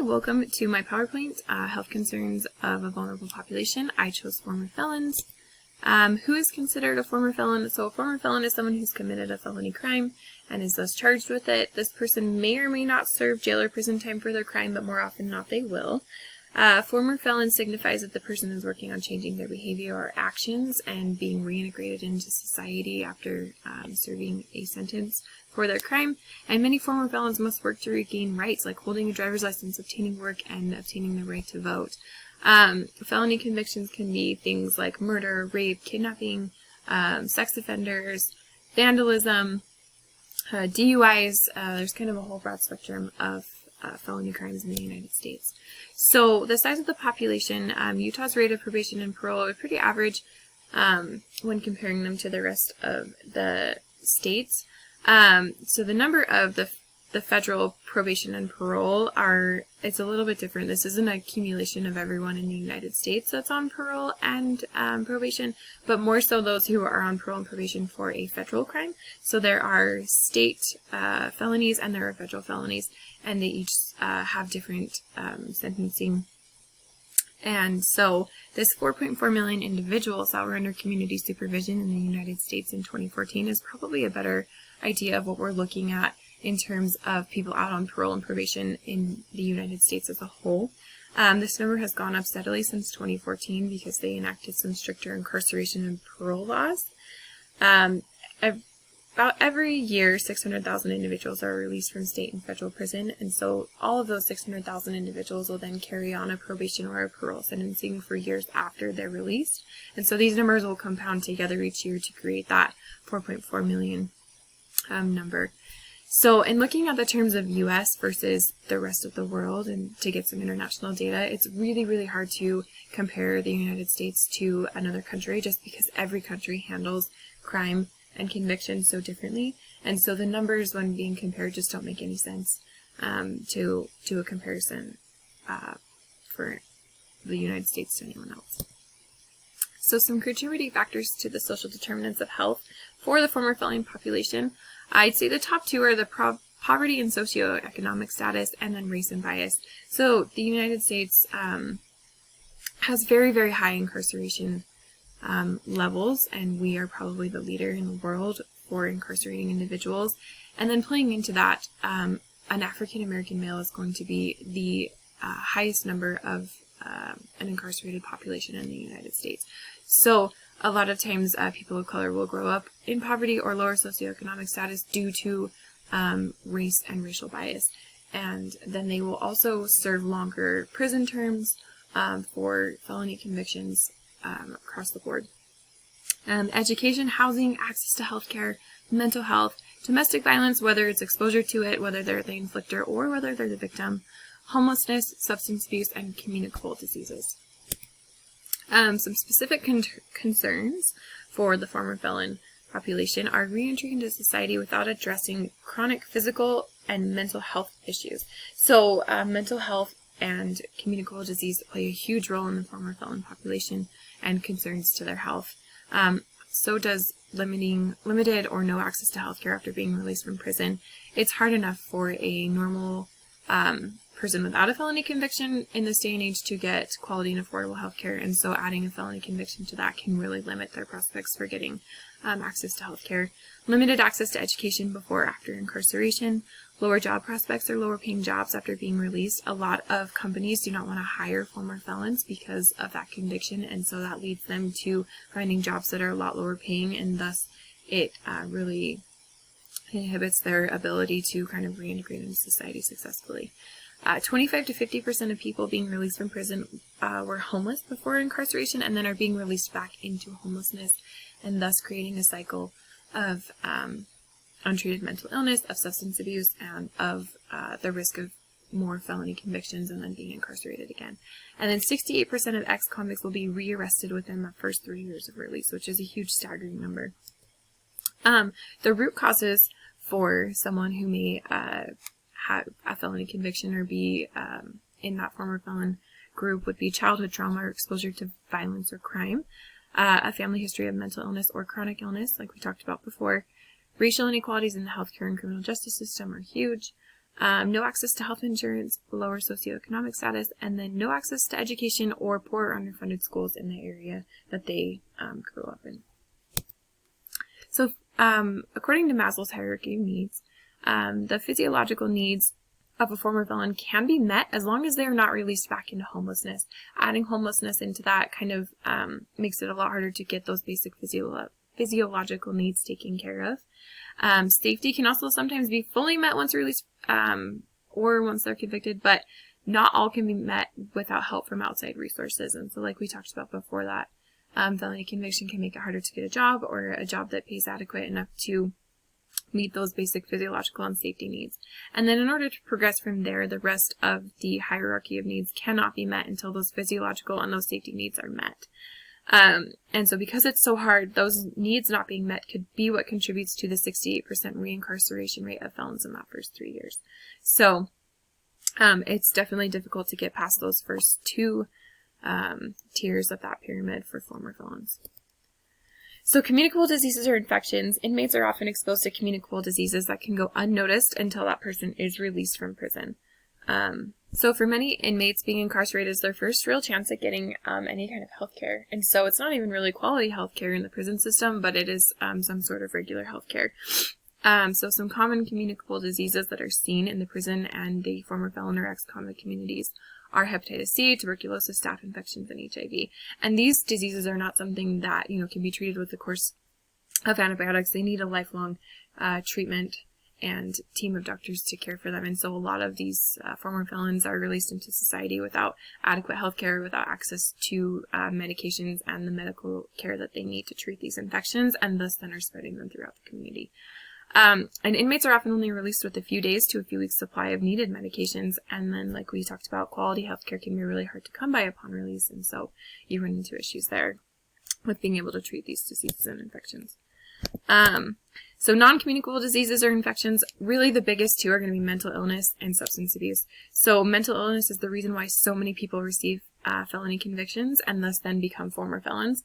welcome to my PowerPoint, Health Concerns of a Vulnerable Population. I chose former felons. Who is considered a former felon? So a former felon is someone who's committed a felony crime and is thus charged with it. This person may or may not serve jail or prison time for their crime, but more often than not they will. Former felon signifies that the person is working on changing their behavior or actions and being reintegrated into society after serving a sentence for their crime. And many former felons must work to regain rights like holding a driver's license, obtaining work, and obtaining the right to vote. Felony convictions can be things like murder, rape, kidnapping, sex offenders, vandalism, DUIs. There's kind of a whole broad spectrum of felony crimes in the United States. So the size of the population, Utah's rate of probation and parole are pretty average when comparing them to the rest of the states. So the number of the federal probation and parole it's a little bit different. This isn't an accumulation of everyone in the United States that's on parole and probation, but more so those who are on parole and probation for a federal crime. So there are state felonies and there are federal felonies, and they each have different sentencing. And so this 4.4 million individuals that were under community supervision in the United States in 2014 is probably a better idea of what we're looking at in terms of people out on parole and probation in the United States as a whole. This number has gone up steadily since 2014 because they enacted some stricter incarceration and parole laws. About every year, 600,000 individuals are released from state and federal prison, and so all of those 600,000 individuals will then carry on a probation or a parole sentencing for years after they're released. And so these numbers will compound together each year to create that 4.4 million number. So in looking at the terms of U.S. versus the rest of the world and to get some international data, it's really, really hard to compare the United States to another country just because every country handles crime and conviction so differently, and so the numbers when being compared just don't make any sense to a comparison for the United States to anyone else. So some contributing factors to the social determinants of health for the former felon population, I'd say the top two are the poverty and socioeconomic status, and then race and bias. So the United States has very, very high incarceration levels, and we are probably the leader in the world for incarcerating individuals. And then playing into that, an African American male is going to be the highest number of an incarcerated population in the United States. So a lot of times people of color will grow up in poverty or lower socioeconomic status due to race and racial bias. And then they will also serve longer prison terms for felony convictions across the board. Education, housing, access to healthcare, mental health, domestic violence, whether it's exposure to it, whether they're the inflictor or whether they're the victim, homelessness, substance abuse, and communicable diseases. Some specific concerns for the former felon population are reentry into society without addressing chronic physical and mental health issues. So mental health and communicable disease play a huge role in the former felon population and concerns to their health. So does limited or no access to healthcare after being released from prison. It's hard enough for a normal person without a felony conviction in this day and age to get quality and affordable healthcare, and so adding a felony conviction to that can really limit their prospects for getting access to healthcare. Limited access to education before or after incarceration, lower job prospects or lower paying jobs after being released. A lot of companies do not want to hire former felons because of that conviction, and so that leads them to finding jobs that are a lot lower paying, and thus it really inhibits their ability to kind of reintegrate into society successfully. 25 to 50% of people being released from prison were homeless before incarceration and then are being released back into homelessness, and thus creating a cycle of untreated mental illness, of substance abuse, and of the risk of more felony convictions and then being incarcerated again. And then 68% of ex-convicts will be rearrested within the first 3 years of release, which is a huge staggering number. The root causes for someone who may have a felony conviction or be in that former felon group would be childhood trauma or exposure to violence or crime, a family history of mental illness or chronic illness, like we talked about before. Racial inequalities in the healthcare and criminal justice system are huge. no access to health insurance, lower socioeconomic status, and then no access to education or poor or underfunded schools in the area that they grew up in. So according to Maslow's hierarchy of needs, the physiological needs of a former felon can be met as long as they are not released back into homelessness. Adding homelessness into that kind of makes it a lot harder to get those basic physiological needs taken care of. Safety can also sometimes be fully met once released or once they're convicted, but not all can be met without help from outside resources. And so like we talked about before, that felony conviction can make it harder to get a job or a job that pays adequate enough to meet those basic physiological and safety needs. And then in order to progress from there, the rest of the hierarchy of needs cannot be met until those physiological and those safety needs are met. And so because it's so hard, those needs not being met could be what contributes to the 68% reincarceration rate of felons in that first 3 years. So it's definitely difficult to get past those first two tiers of that pyramid for former felons. So communicable diseases or infections, inmates are often exposed to communicable diseases that can go unnoticed until that person is released from prison. So for many inmates, being incarcerated is their first real chance at getting any kind of health care. And so it's not even really quality health care in the prison system, but it is some sort of regular health care. So some common communicable diseases that are seen in the prison and the former felon or ex-convict communities are hepatitis C, tuberculosis, staph infections, and HIV. And these diseases are not something that, can be treated with the course of antibiotics. They need a lifelong treatment and team of doctors to care for them. And so a lot of these former felons are released into society without adequate health care, without access to medications and the medical care that they need to treat these infections, and thus then are spreading them throughout the community. And inmates are often only released with a few days to a few weeks supply of needed medications, and then like we talked about, quality healthcare can be really hard to come by upon release, and so you run into issues there with being able to treat these diseases and infections. So non-communicable diseases or infections, really the biggest two are going to be mental illness and substance abuse. So mental illness is the reason why so many people receive felony convictions and thus then become former felons.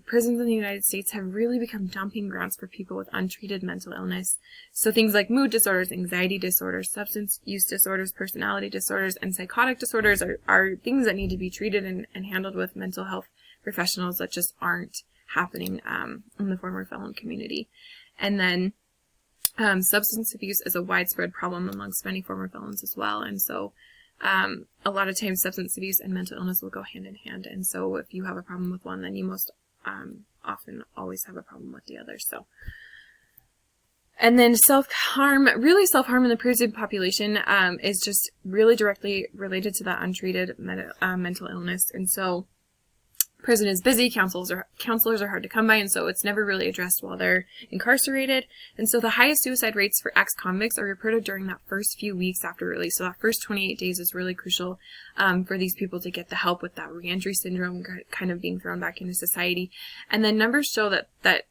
Prisons in the United States have really become dumping grounds for people with untreated mental illness. So things like mood disorders, anxiety disorders, substance use disorders, personality disorders, and psychotic disorders are things that need to be treated and handled with mental health professionals that just aren't happening in the former felon community. And then substance abuse is a widespread problem amongst many former felons as well. And so a lot of times substance abuse and mental illness will go hand in hand. And so if you have a problem with one, then you most often always have a problem with the other. So, and then self-harm, really self-harm in the prison population is just really directly related to that untreated mental illness. And so prison is busy, counselors are hard to come by, and so it's never really addressed while they're incarcerated. And so the highest suicide rates for ex-convicts are reported during that first few weeks after release. So that first 28 days is really crucial for these people to get the help with that reentry syndrome, kind of being thrown back into society. And then numbers show that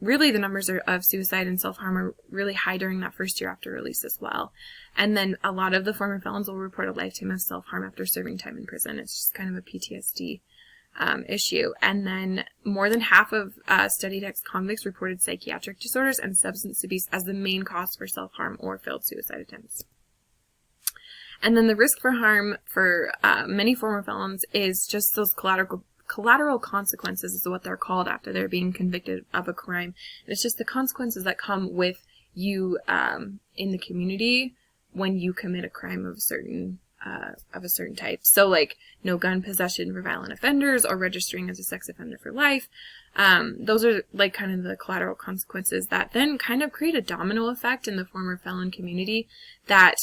really the numbers of suicide and self-harm are really high during that first year after release as well. And then a lot of the former felons will report a lifetime of self-harm after serving time in prison. It's just kind of a PTSD issue. And then more than half of studied ex-convicts reported psychiatric disorders and substance abuse as the main cause for self-harm or failed suicide attempts. And then the risk for harm for many former felons is just those collateral consequences is what they're called after they're being convicted of a crime. And it's just the consequences that come with you in the community when you commit a crime of a certain type. So like no gun possession for violent offenders or registering as a sex offender for life. Those are like kind of the collateral consequences that then kind of create a domino effect in the former felon community that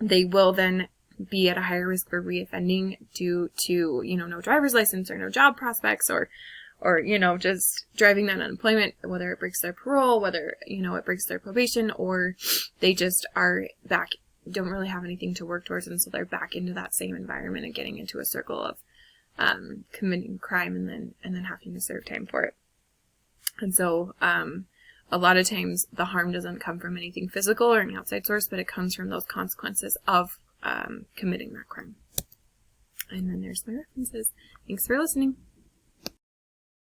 they will then be at a higher risk for reoffending due to, no driver's license or no job prospects or just driving that unemployment, whether it breaks their parole, whether, it breaks their probation, or they just are don't really have anything to work towards, and so they're back into that same environment and getting into a circle of committing crime and then having to serve time for it. And so a lot of times the harm doesn't come from anything physical or an outside source, but it comes from those consequences of committing that crime. And then there's my references. Thanks for listening.